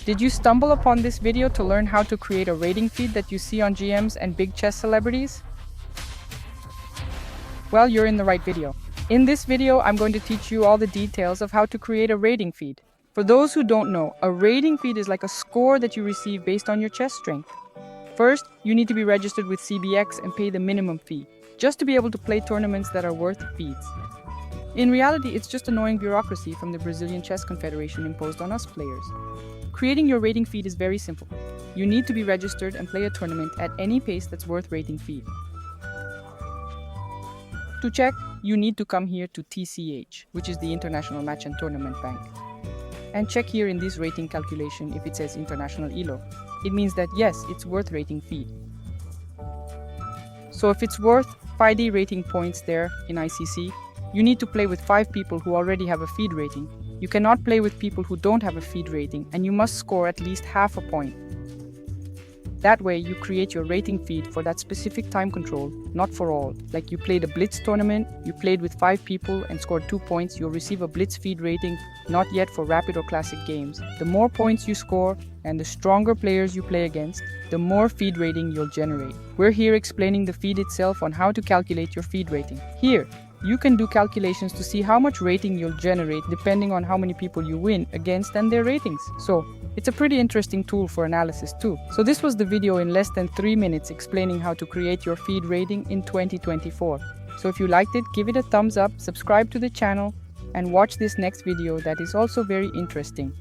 Did you stumble upon this video to learn how to create a rating feed that you see on GMs and big chess celebrities? Well, you're in the right video. In this video, I'm going to teach you all the details of how to create a rating feed. For those who don't know, a rating feed is like a score that you receive based on your chess strength. First, you need to be registered with CBX and pay the minimum fee, just to be able to play tournaments that are worth feeds. In reality, it's just annoying bureaucracy from the Brazilian Chess Confederation imposed on us players. Creating your rating feed is very simple. You need to be registered and play a tournament at any pace that's worth rating feed. To check, you need to come here to TCH, which is the International Match and Tournament Bank. And check here in this rating calculation if it says International ELO. It means that yes, it's worth rating feed. So if it's worth FIDE rating points there in ICC, you need to play with 5 people who already have a feed rating. You cannot play with people who don't have a feed rating, and you must score at least half a point. That way, you create your rating feed for that specific time control, not for all. Like you played a Blitz tournament, you played with 5 people and scored 2 points, you'll receive a Blitz feed rating, not yet for Rapid or Classic games. The more points you score and the stronger players you play against, the more feed rating you'll generate. We're here explaining the feed itself on how to calculate your feed rating. Here, you can do calculations to see how much rating you'll generate depending on how many people you win against and their ratings. So, it's a pretty interesting tool for analysis too. So this was the video in less than 3 minutes explaining how to create your feed rating in 2024. So if you liked it, give it a thumbs up, subscribe to the channel, and watch this next video that is also very interesting.